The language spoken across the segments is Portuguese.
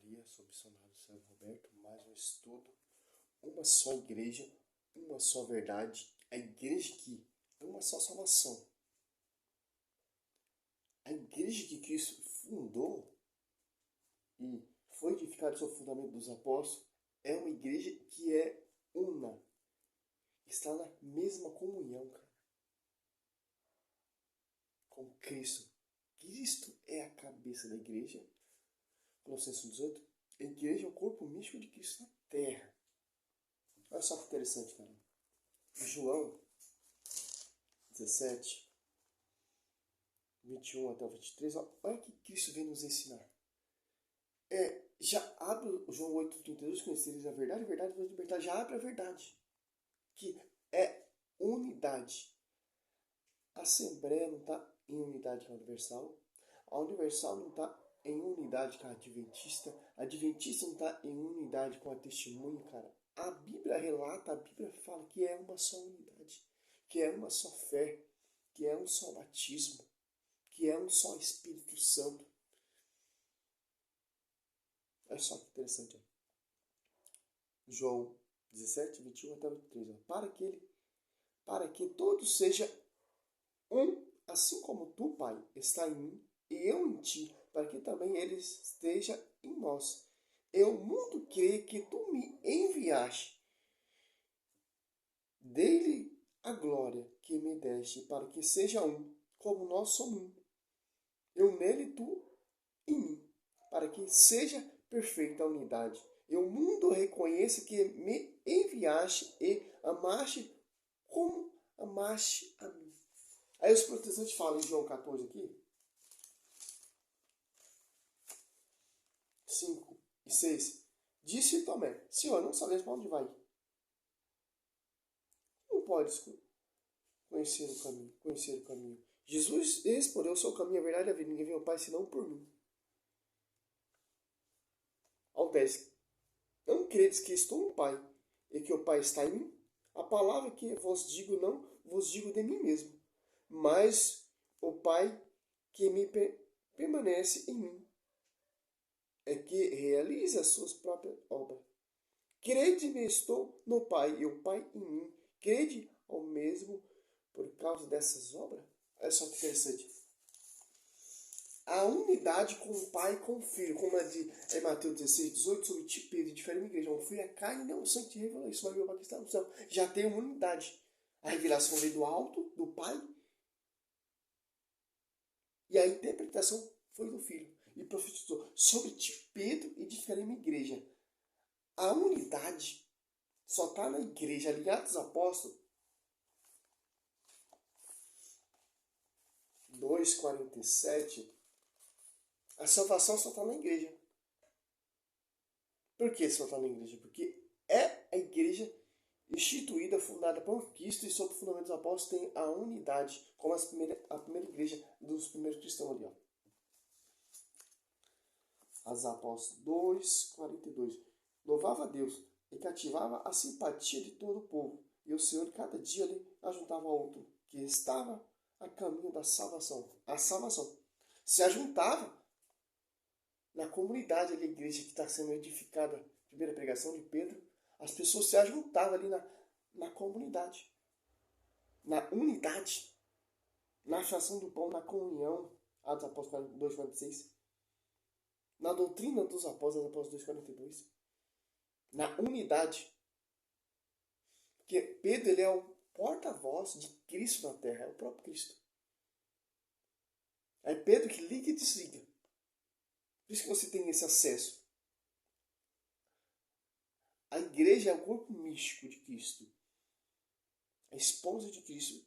Maria, sou missionário Sérgio Roberto, mais um estudo, uma só igreja, uma só verdade, a igreja que é uma só salvação. A igreja que Cristo fundou e foi edificada sobre o fundamento dos apóstolos é uma igreja que é una, está na mesma comunhão, cara, com Cristo. Cristo é a cabeça da igreja. Colossenses 18, a igreja é o corpo místico de Cristo na terra. Olha só que interessante, cara. João 17, 21 até o 23, olha o que Cristo vem nos ensinar. Já abre o João 8, 32, conhecereis a verdade vai libertar. Já abre a verdade, que é unidade. A Assembleia não está em unidade com a Universal. A Universal não está em unidade com a Adventista. A Adventista não está em unidade com a Testemunha, cara. A Bíblia relata, a Bíblia fala que é uma só unidade, que é uma só fé, que é um só batismo, que é um só Espírito Santo. Olha só que interessante. Ó. João 17, 21 até 23. Ó. Para que todos sejam um, assim como tu, Pai, está em mim e eu em ti, para que também eles estejam em nós. E o mundo crê que tu me enviaste. Dê-lhe a glória que me deste, para que seja um, como nós somos um. Eu nele, tu em mim, para que seja perfeita a unidade. E o mundo reconheça que me enviaste e amaste como amaste a mim. Aí os protestantes falam em João 14 aqui, 5 e 6. Disse Tomé, Senhor, não sabemos para onde vai. Não podes conhecer o caminho. Jesus respondeu, eu sou o caminho, a verdade e a vida. Ninguém vem ao Pai senão por mim. Ao 10. Não credes que estou no Pai e que o Pai está em mim? A palavra que vos digo não vos digo de mim mesmo, mas o Pai que me permanece em mim é que realiza as suas próprias obras. Crede-me, estou no Pai e o Pai em mim. Crede ao mesmo por causa dessas obras? Olha só que interessante. A unidade com o Pai e com o Filho, como é de Mateus 16, 18, sobre ti, Pedro, diferente da igreja. O Filho é carne, não o sangue te revela isso, mas meu Pai que está no céu. Já tem uma unidade. A revelação vem do alto, do Pai, e a interpretação foi do Filho. E profetizou, sobre ti, Pedro, edificarei minha igreja. A unidade só está na igreja, ali em Atos dos Apóstolos 2:47. A salvação só está na igreja. Por que só está na igreja? Porque é a igreja instituída, fundada por Cristo e sob o fundamento dos apóstolos tem a unidade, como a primeira igreja dos primeiros cristãos ali. Ó. As Apóstolos 2:42. Louvava a Deus e cativava a simpatia de todo o povo. E o Senhor cada dia lhe ajuntava outro, que estava a caminho da salvação. A salvação se ajuntava na comunidade ali, a igreja que está sendo edificada, primeira pregação de Pedro, as pessoas se ajuntavam ali na comunidade, na unidade, na fração do pão, na comunhão, Atos Apóstolos 2:46, na doutrina dos apóstolos, Apóstolos 2:42, na unidade. Porque Pedro ele é o porta-voz de Cristo na terra, é o próprio Cristo. É Pedro que liga e desliga. Por isso que você tem esse acesso. A igreja é o corpo místico de Cristo. A esposa de Cristo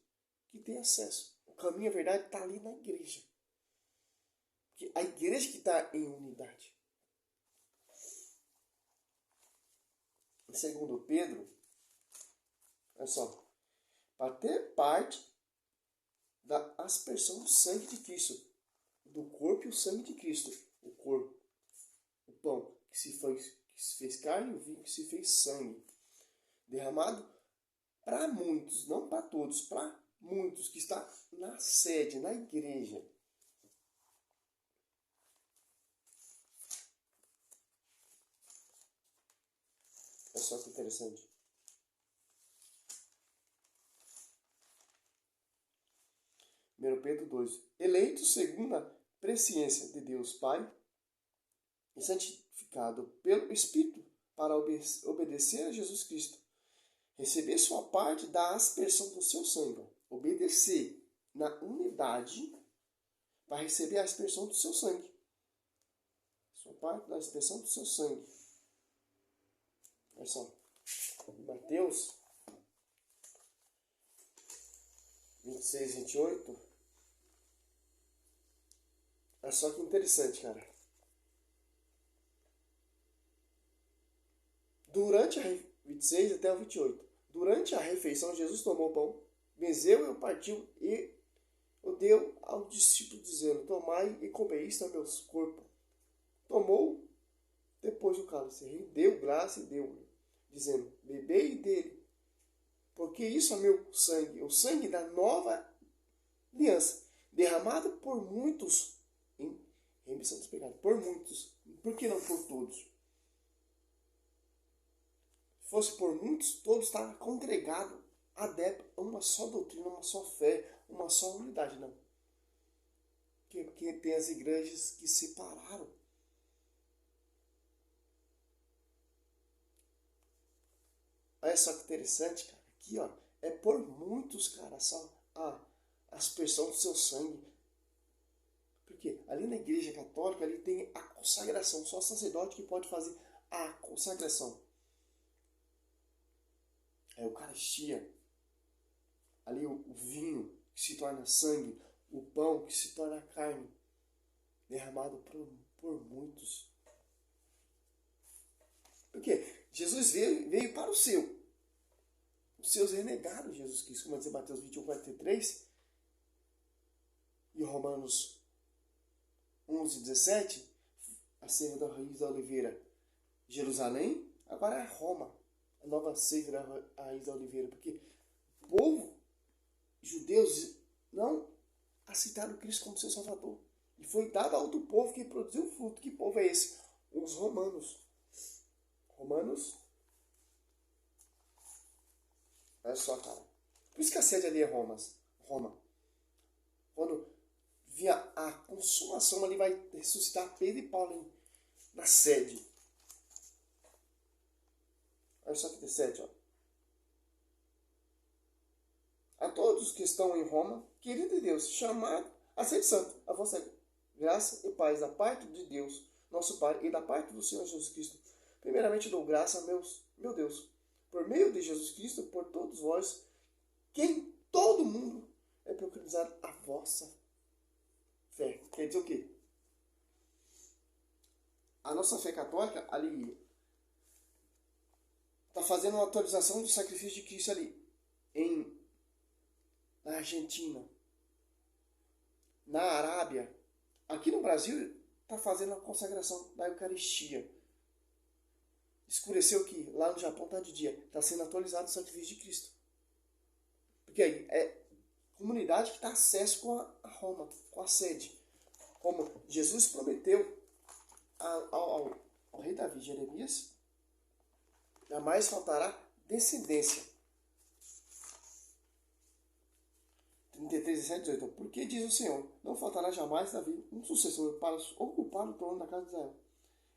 que tem acesso. O caminho, a verdade, está ali na igreja. Porque a igreja que está em unidade. Segundo Pedro, olha só, para ter parte da aspersão do sangue de Cristo, do corpo e o sangue de Cristo. O corpo, o pão que se fez carne e o vinho que se fez sangue. Derramado para muitos, não para todos, para muitos, que está na sede, na igreja. É só que interessante. Primeiro Pedro 2. Eleitos segundo a presciência de Deus Pai e santificado pelo Espírito para obedecer a Jesus Cristo. Receber sua parte da aspersão do seu sangue. Obedecer na unidade para receber a aspersão do seu sangue. Sua parte da aspersão do seu sangue. Olha só. Mateus 26, 28. Olha só que interessante, cara. Durante a 26 até o 28. Durante a refeição, Jesus tomou o pão, benzeu e o partiu e o deu ao discípulo, dizendo: tomai e comei, isto é meu corpo. Tomou depois o cálice, deu graça e deu-lhe, dizendo: bebei dele, porque isso é meu sangue, o sangue da nova aliança, derramado por muitos em remissão dos pecados. Por muitos. Por que não por todos? Se fosse por muitos, todos estavam congregados, adeptos a uma só doutrina, uma só fé, uma só unidade. Não. Porque tem as igrejas que separaram. Olha só que interessante, cara. Aqui, ó, é por muitos, cara, só a aspersão do seu sangue. Porque ali na igreja católica, ali tem a consagração. Só o sacerdote que pode fazer a consagração. É a Eucaristia. Ali o vinho que se torna sangue. O pão que se torna carne. Derramado por muitos. Porque Jesus veio para o seu. Os seus renegaram Jesus Cristo. Como diz Mateus 21, 43. E Romanos 11, 17. A seiva da raiz da oliveira. Jerusalém, agora é Roma. A nova seiva da raiz da oliveira. Porque o povo, judeus, não aceitaram Cristo como seu salvador. E foi dado a outro povo que produziu fruto. Que povo é esse? Os romanos. Romanos. Olha só, cara. Por isso que a sede ali é Roma. Quando via a consumação, ali vai ressuscitar Pedro e Paulo na sede. Olha só que tem sede, ó. A todos que estão em Roma, querido de Deus, chamado a ser santo, a vossa graça e paz da parte de Deus, nosso Pai, e da parte do Senhor Jesus Cristo. Primeiramente dou graça a meu Deus, por meio de Jesus Cristo, por todos vós, que em todo mundo é proclamado a vossa fé. Quer dizer o quê? A nossa fé católica ali está fazendo uma atualização do sacrifício de Cristo ali na Argentina, na Arábia. Aqui no Brasil está fazendo a consagração da Eucaristia. Escureceu que lá no Japão está de dia. Está sendo atualizado o sacrifício de Cristo. Porque aí é comunidade que está acesso com a Roma, com a sede. Como Jesus prometeu ao rei Davi, Jeremias, jamais faltará descendência. 33, 17, 18. Porque diz o Senhor, não faltará jamais Davi um sucessor para ocupar o trono da casa de Israel.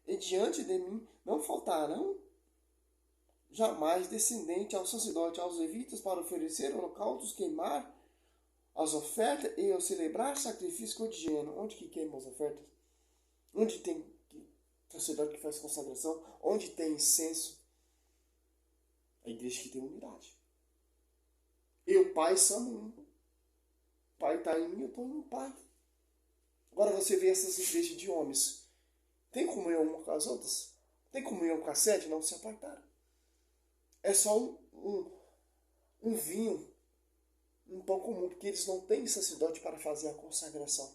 E diante de mim não faltarão jamais descendente ao sacerdote, aos levitas, para oferecer holocaustos, queimar as ofertas e eu celebrar sacrifício cotidiano. Onde que queimam as ofertas? Onde tem sacerdote que faz consagração? Onde tem incenso? A igreja que tem unidade. Eu, Pai, somos um. O Pai está em mim, eu estou no Pai. Agora você vê essas igrejas de homens. Tem comunhão uma com as outras? Tem comunhão com a sede? Não se apartaram. É só um vinho, um pão comum, porque eles não têm sacerdote para fazer a consagração.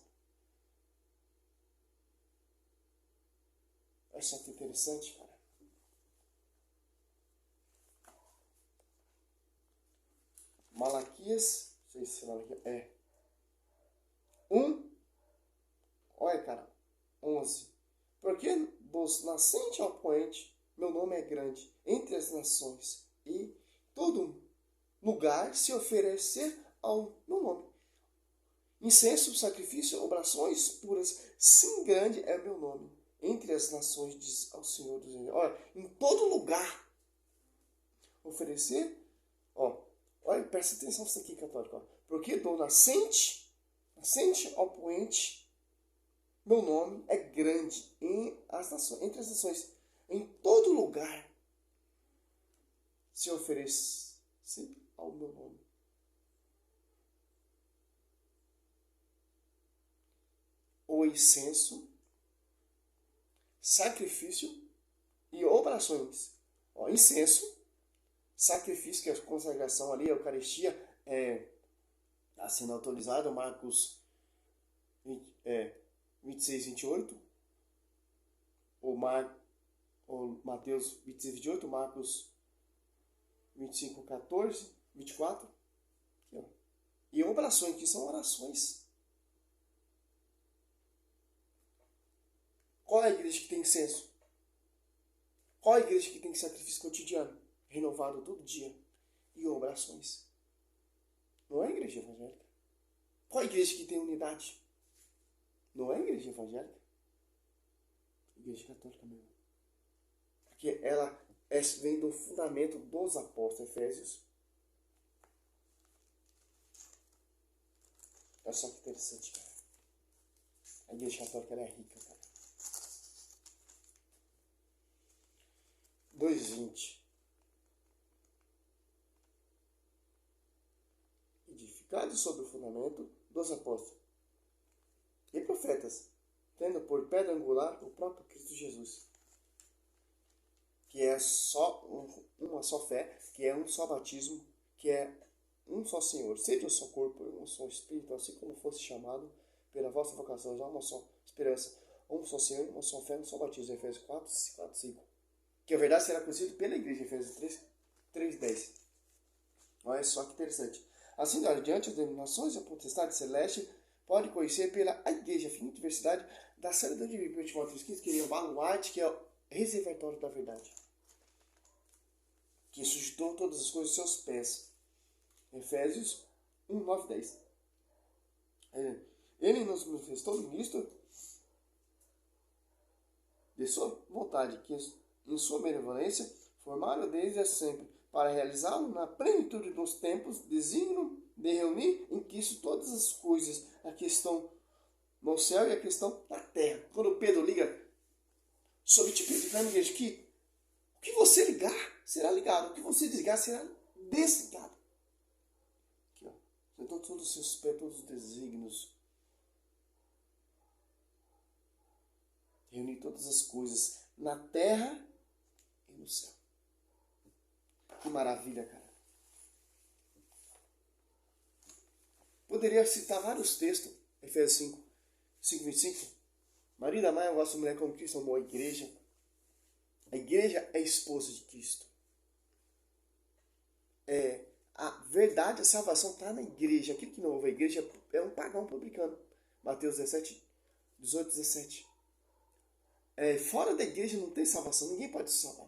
Olha só que interessante, cara. Malaquias, não sei se Malaquias é 1, olha, cara, 11. Porque dos nascentes ao poente meu nome é grande entre as nações, e todo lugar se oferecer ao meu nome. Incenso, sacrifício, orações puras, sim, grande é meu nome entre as nações, diz ao Senhor dos Exércitos. Olha, em todo lugar oferecer, olha, presta atenção nisso aqui, católico, porque do nascente ao poente, meu nome é grande entre as nações, em todo lugar se oferecer ao meu nome. O incenso, sacrifício e orações. Incenso, sacrifício, que é a consagração ali, a Eucaristia, está sendo autorizado, Marcos 26, 28, ou Mateus 26, 28, Marcos 25, 14, 24. Aqui, e orações, que são orações. Qual é a igreja que tem incenso? Qual é a igreja que tem sacrifício cotidiano, renovado todo dia, e orações? Não é a igreja evangélica. Qual é a igreja que tem unidade? Não é a igreja evangélica. Igreja católica mesmo. Porque ela vem do fundamento dos apóstolos, Efésios. Olha só que interessante, cara. A igreja católica ela é rica, cara. 2:20. Edificado sobre o fundamento dos apóstolos e profetas, tendo por pedra angular o próprio Cristo Jesus, que é só uma só fé, que é um só batismo, que é um só Senhor, seja um só corpo, um só Espírito, assim como fosse chamado pela vossa vocação, já uma só esperança, um só Senhor, uma só fé, um só batismo. Efésios 4, 5. Que a verdade será conhecida pela igreja, Efésios 3:10. Olha só que interessante. Assim, diante das denominações, a potestade celeste pode conhecer pela igreja, a finita diversidade da sabedoria de Timóteo 15, que é o baluarte, que é o reservatório da verdade, que suscitou todas as coisas aos seus pés. Efésios 1, 9, 10. Ele nos manifestou ministro de sua vontade, que em sua benevolência formaram desde sempre, para realizá-lo na plenitude dos tempos, desígnio de reunir em Cristo todas as coisas, a questão no céu e a questão na terra. Quando Pedro liga sobre tipo de igreja, que o que você ligar será ligado, o que você desligar será desligado. Aqui, ó. Então todos os seus pés, todos os desígnios, reunir todas as coisas na terra e no céu. Que maravilha, cara. Poderia citar vários textos. Efésios 5, 25. Marido, amai a vossa mulher como Cristo amou a igreja. A igreja é a esposa de Cristo. A verdade, a salvação está na igreja. Aquele que não ouve a igreja é um pagão publicano. Mateus 18, 17. Fora da igreja não tem salvação. Ninguém pode se salvar.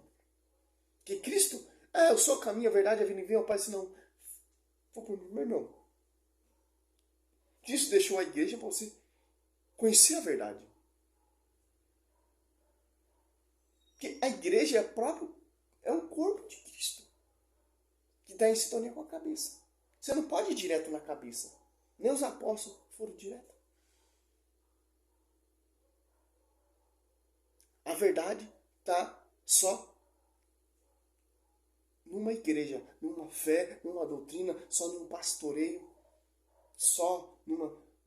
Porque Cristo, eu sou o caminho, a verdade, a vida, e vem ao Pai, senão for por mim, meu irmão. Cristo deixou a igreja para você conhecer a verdade. Porque a igreja é um corpo de Cristo, que está em sintonia com a cabeça. Você não pode ir direto na cabeça. Nem os apóstolos foram direto. A verdade está só numa igreja, numa fé, numa doutrina, só num pastoreio, só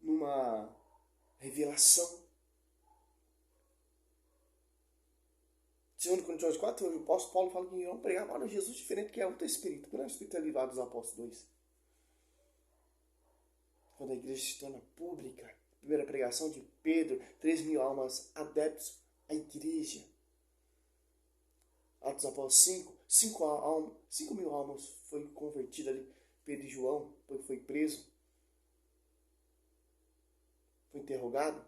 numa revelação. Segundo Coríntios 4, o apóstolo Paulo fala que vão pregar para Jesus diferente, que é outro espírito, que não é o espírito elevado dos apóstolos 2. Quando a igreja se torna pública, primeira pregação de Pedro, 3.000 almas adeptos à igreja. Atos dos Apóstolos 5.000 almas foi convertida ali. Pedro e João foi preso, foi interrogado.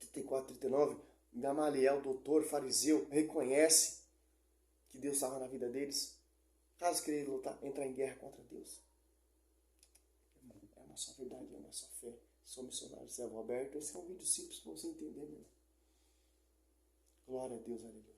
34, 39, Gamaliel, doutor, fariseu, reconhece que Deus estava na vida deles, caso queria entrar em guerra contra Deus. É uma só verdade, é uma só fé. Sou missionário, servo aberto. Esse é um vídeo simples para você entender, meu. Glória a Deus, aleluia.